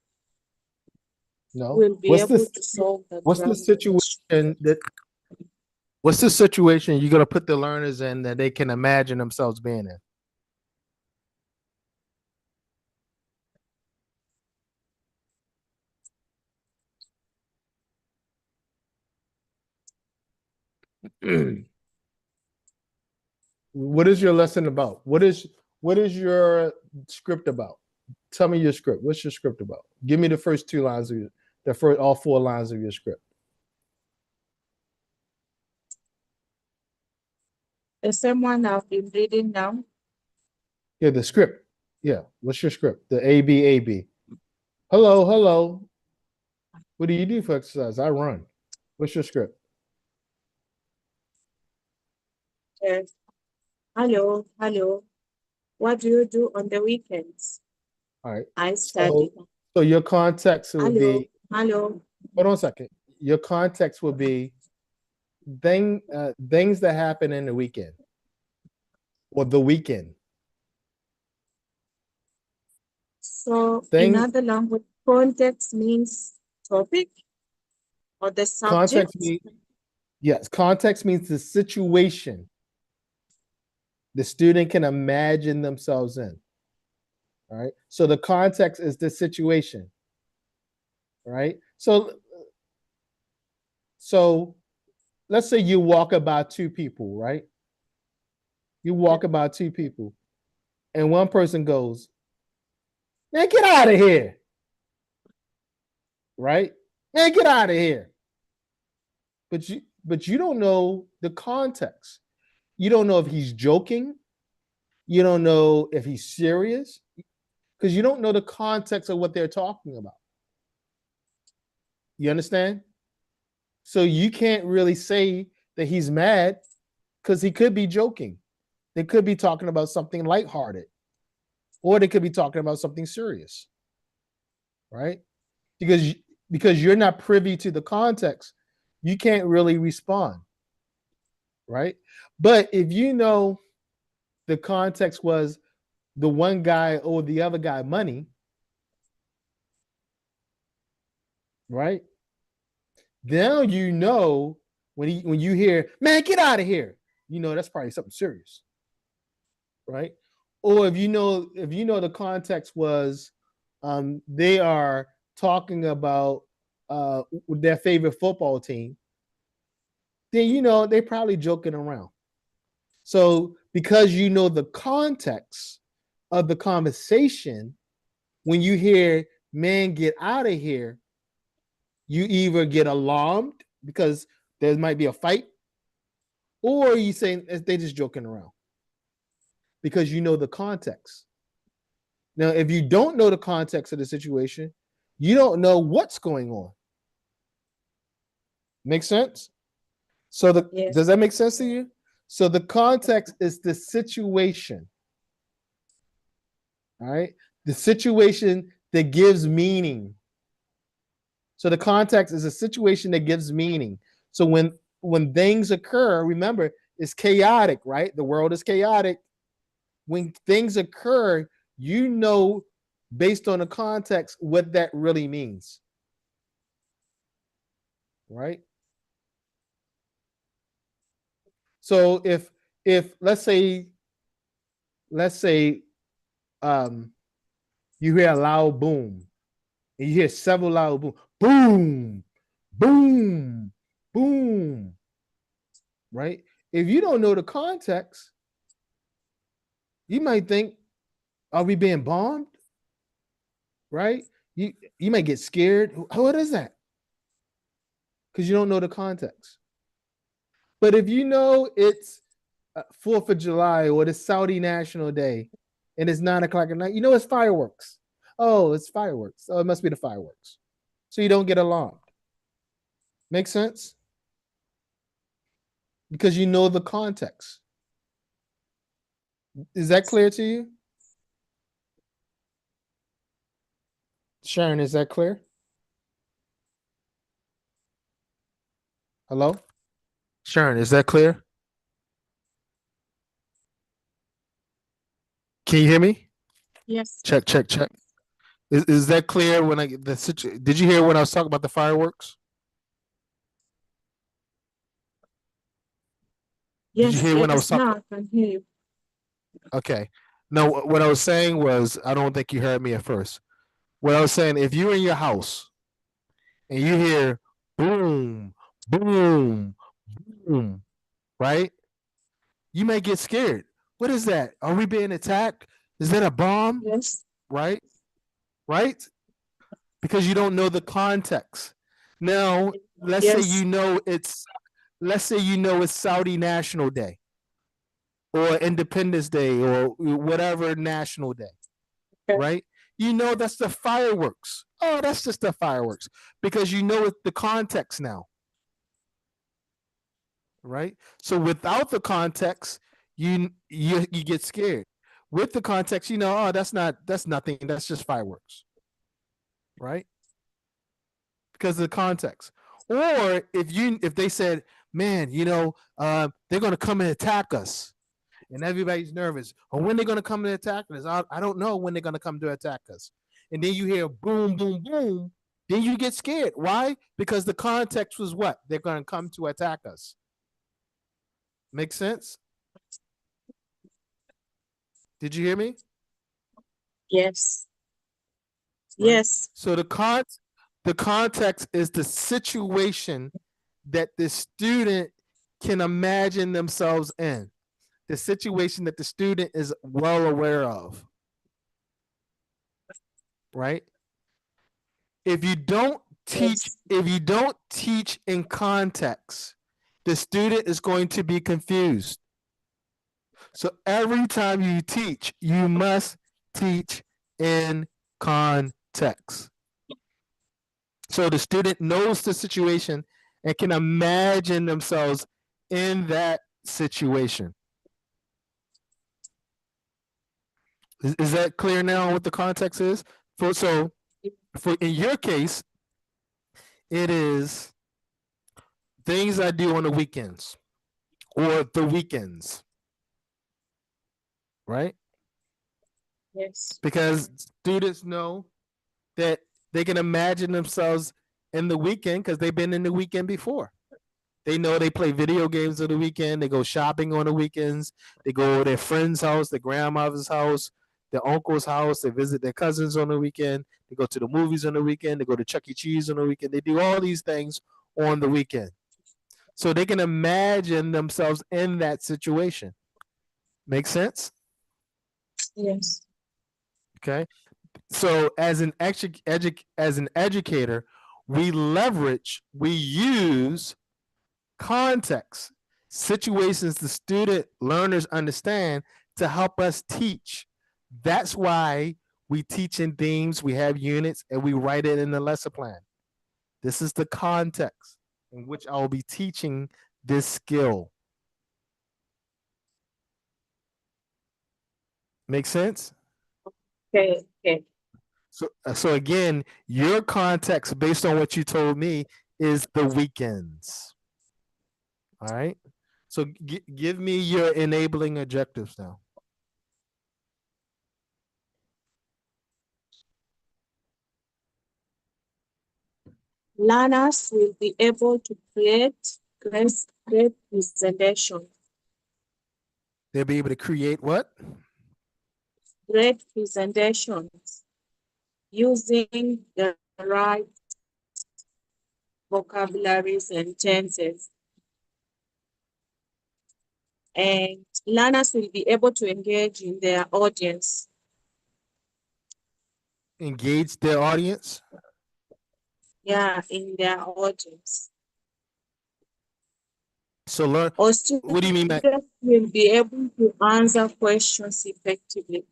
No. will be able to solve the What's the grammar situation that what's the situation you're gonna put the learners in that they can imagine themselves being in? What is your lesson about? What is your script about? Tell me your script. What's your script about? Give me the first two lines of the first all four lines of your script. The same one I've been reading now. Yeah, the script. Yeah. What's your script? The A B. Hello, hello. What do you do for exercise? I run. What's your script? Yes. Hello, hello. What do you do on the weekends? All right. I So study. so your context would Hello, be, hello. hold on a second. Your context would be things that happen in the weekend or the weekend. So in Thing other language, context means topic or the context subject. means yes, context means the situation the student can imagine themselves in. All right. So the context is the situation. Right. So let's say you walk about two people, right? You Yeah. walk about two people, and one person goes, "Man, get out of here!" Right? Man, get out of here! But you don't know the context. You don't know if he's joking. You don't know if he's serious because you don't know the context of what they're talking about. You understand? So you can't really say that he's mad because he could be joking. They could be talking about something lighthearted, or they could be talking about something serious, right? Because you're not privy to the context, you can't really respond, right? But if you know the context was the one guy owed the other guy money, right? Now you know when you hear, man, get out of here, you know that's probably something serious, right? Or if you know the context was they are talking about their favorite football team, then you know they're probably joking around. So because you know the context of the conversation, when you hear man get out of here, you either get alarmed because there might be a fight, or you saying they're just joking around because you know the context. Now, if you don't know the context of the situation, you don't know what's going on. Make sense? So does Yes. that make sense to you? So the context is the situation. All right. The situation that gives meaning. So the context is a situation that gives meaning. So when things occur, remember, it's chaotic, right? The world is chaotic. When things occur, you know based on the context what that really means. Right? So if let's say you hear a loud boom, and you hear several loud boom, boom, boom, boom, right? If you don't know the context, you might think, are we being bombed? Right? You might get scared. What is that? Because you don't know the context. But if you know it's 4th of July or the Saudi National Day and it's 9 o'clock at night, you know it's fireworks. Oh, it's fireworks. Oh, it must be the fireworks. So you don't get alarmed. Make sense? Because you know the context. Is that clear to you? Sharon, is that clear? Hello? Sharon, is that clear? Can you hear me? Yes. Check, check, check. Is that clear when did you hear when I was talking about the fireworks? Did you Yes. hear when I was Yes. talking? Now I can hear you. Okay. No, what I was saying was I don't think you heard me at first. What I was saying, if you're in your house and you hear boom, boom, boom, right? You may get scared. What is that? Are we being attacked? Is that a bomb? Yes. Right? Right? Because you don't know the context. Now, let's say Yes. you know it's Saudi National Day or Independence Day or whatever national day, Okay. right? You know that's the fireworks. Oh, that's just the fireworks because you know the context now, right? So without the context, you get scared. With the context, you know, oh, that's nothing. That's just fireworks, right? Because of the context. Or if they said, man, they're going to come and attack us, and everybody's nervous. Or when they're going to come and attack us, I don't know when they're going to come to attack us. And then you hear boom, boom, boom. Then you get scared. Why? Because the context was what? They're going to come to attack us. Make sense? Did you hear me? Yes. Right. Yes. So the context is the situation that the student can imagine themselves in. The situation that the student is well aware of. Right? If you don't teach, Yes. if you don't teach in context, the student is going to be confused. So every time you teach, you must teach in context. So the student knows the situation and can imagine themselves in that situation. Is that clear now what the context is? For in your case, it is things I do on the weekends or the weekends, right? Yes. because students know that they can imagine themselves in the weekend because they've been in the weekend before. They know they play video games on the weekend. They go shopping on the weekends. They go to their friend's house, their grandmother's house, their uncle's house. They visit their cousins on the weekend. They go to the movies on the weekend. They go to Chuck E. Cheese on the weekend. They do all these things on the weekend. So they can imagine themselves in that situation. Make sense? Yes. Okay. So as an educator, we use context, situations the student learners understand to help us teach. That's why we teach in themes, we have units, and we write it in the lesson plan. This is the context in which I will be teaching this skill. Make sense? Okay. Okay. So again, your context based on what you told me is the weekends. All right. So give me your enabling objectives now. Learners will be able to create great presentation, They'll be able to create what? great presentations using the right vocabularies and tenses. And learners will be able to engage in their audience. Engage their audience. Yeah, in their audience. So learn. Or What do students you mean by will be able to answer questions effectively.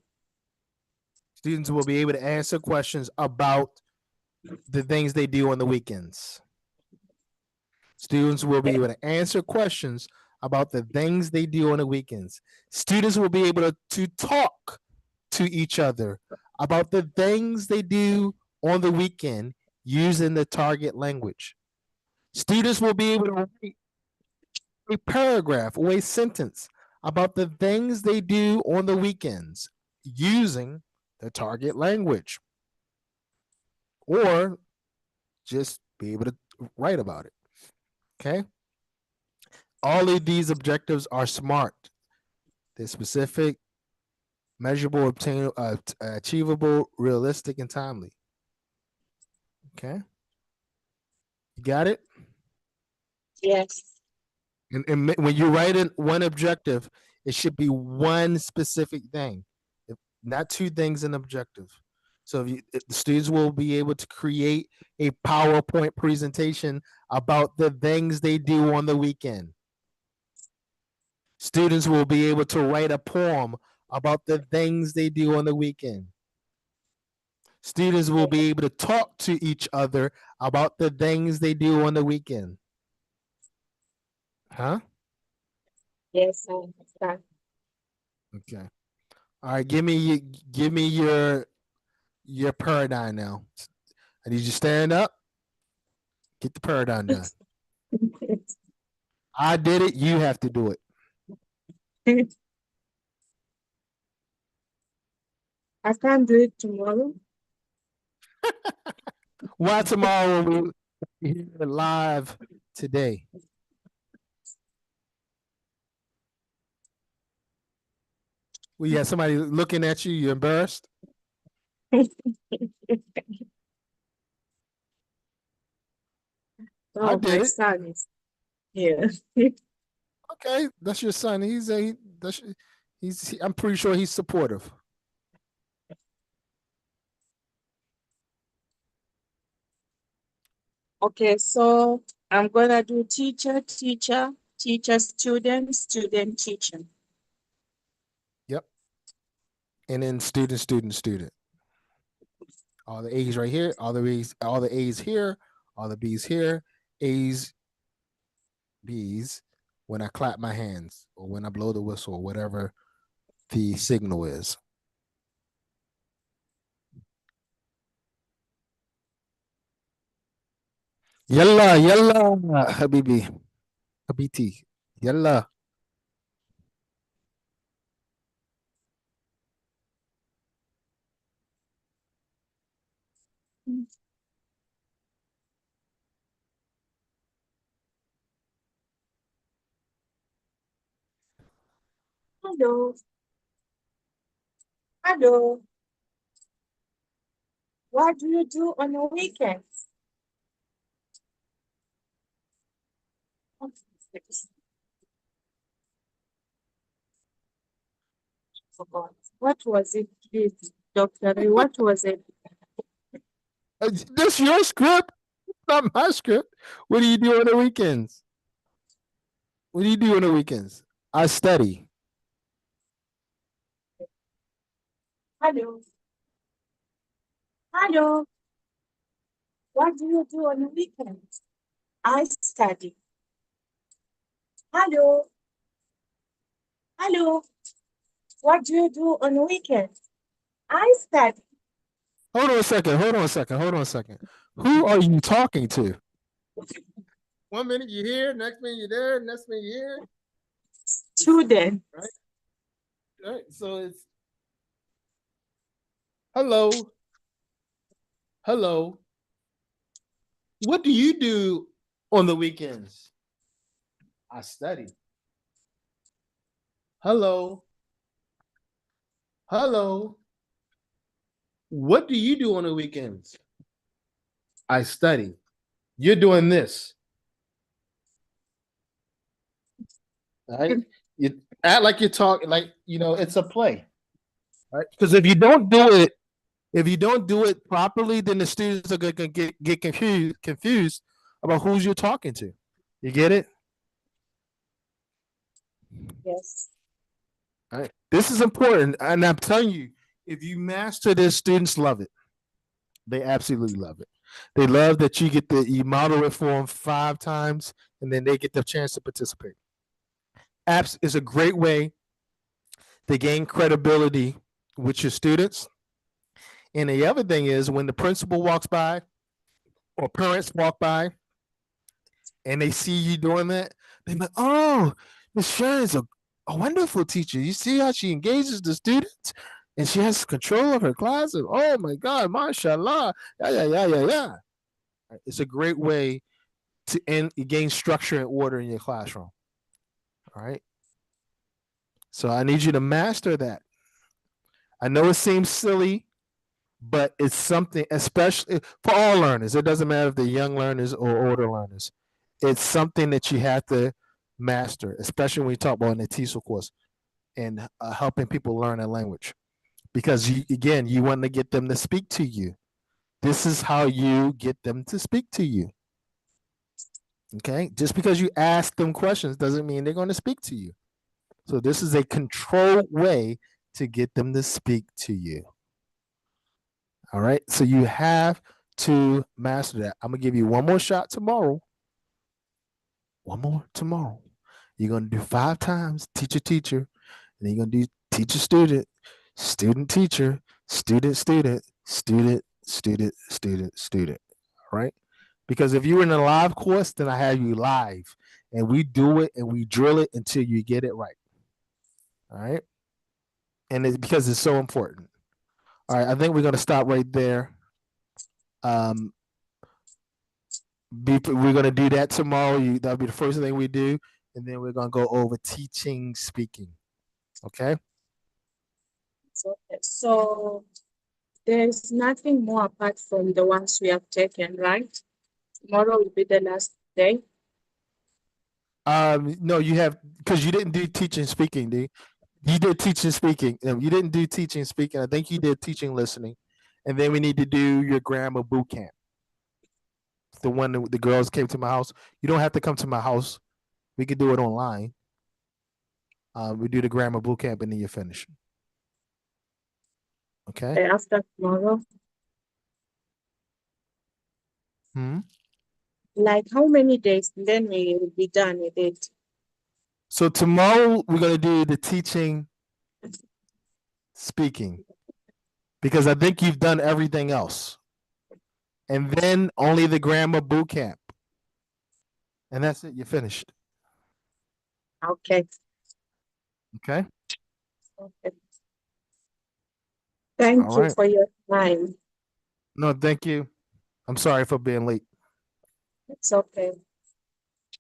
students will be able to answer questions about the things they do on the weekends? Students will be able to answer questions about the things they do on the weekends. Students will be able to talk to each other about the things they do on the weekend using the target language. Students will be able to write a paragraph or a sentence about the things they do on the weekends using the target language, or just be able to write about it. Okay. All of these objectives are SMART. They're specific, measurable, achievable, realistic, and timely. Okay. You got it? Yes. And when you write in one objective, it should be one specific thing, not two things in objective. So if the students will be able to create a PowerPoint presentation about the things they do on the weekend. Students will be able to write a poem about the things they do on the weekend. Students will be able to talk to each other about the things they do on the weekend. Huh? Yes, I understand. Okay. All right. Give me your paradigm now. I need you stand up. Get the paradigm done. I did it. You have to do it. I can't do it tomorrow. Why tomorrow when we here live today? We got somebody looking at you. You embarrassed? I Oh, did my it. son is here. Okay, that's your son. I'm pretty sure he's supportive. Okay, so I'm gonna do teacher, teacher, teacher, student, student, teacher. Yep. And then student, student, student. All the A's right here. All the A's here. All the B's here. A's, B's. When I clap my hands or when I blow the whistle, or whatever the signal is. Yalla, yalla, Habibi, Habiti, yalla. Hello. Hello. What do you do on the weekends? Forgot. What was it, please, Dr. Ray? What was it? This your script, not my script. What do you do on the weekends? What do you do on the weekends? I study. Hello. Hello. What do you do on the weekends? I study. Hello. Hello. What do you do on the weekends? I study. Hold on a second. Hold on a second. Hold on a second. Who are you talking to? 1 minute you're here, next minute you're there, next minute you're here. Student. Right? Right. So it's hello. Hello. What do you do on the weekends? I study. Hello. Hello. What do you do on the weekends? I study. You're doing this. Right? You act like you're talking like it's a play. Right? Because if you don't do it properly, then the students are going to get confused about who you're talking to. You get it? Yes. All right. This is important, and I'm telling you, if you master this, students love it. They absolutely love it. They love that you model it for them 5 times, and then they get the chance to participate. Apps is a great way to gain credibility with your students. And the other thing is when the principal walks by or parents walk by and they see you doing that, they're like, oh, Miss Sharon's a wonderful teacher. You see how she engages the students and she has control of her class. And, oh my God, mashallah. Yeah, yeah, yeah, yeah, yeah. It's a great way to gain structure and order in your classroom. All right. So I need you to master that. I know it seems silly, but it's something, especially for all learners. It doesn't matter if they're young learners or older learners. It's something that you have to master, especially when you talk about in the TESOL course and helping people learn a language. Because you want to get them to speak to you. This is how you get them to speak to you. Okay, just because you ask them questions doesn't mean they're going to speak to you. So this is a controlled way to get them to speak to you. All right. So you have to master that. I'm gonna give you one more shot tomorrow. One more tomorrow. You're gonna do 5 times teacher, teacher, and then you're gonna do teacher, student, student, teacher, student, student, student, student, student, student. All right. Because if you're in a live course, then I have you live and we do it and we drill it until you get it right. All right. And it's because it's so important. All right. I think we're going to stop right there. We're going to do that tomorrow. That'll be the first thing we do. And then we're going to go over teaching, speaking. Okay. So there's nothing more apart from the ones we have taken, right? Tomorrow will be the last day. No, you have, because you didn't do teaching, speaking, do you? You did teaching, speaking. You didn't do teaching, speaking. I think you did teaching, listening. And then we need to do your grammar boot camp. The one that the girls came to my house. You don't have to come to my house. We could do it online. We do the grammar boot camp and then you finish. Okay. After tomorrow. Like how many days? And then we will be done with it. So tomorrow we're gonna do the teaching, speaking, because I think you've done everything else, and then only the grammar boot camp, and that's it. You're finished. Okay. Okay. Okay. Thank you for your time. No, thank you. I'm sorry for being late. It's okay.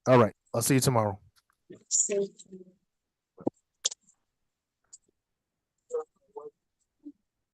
All right. I'll see you tomorrow. See you.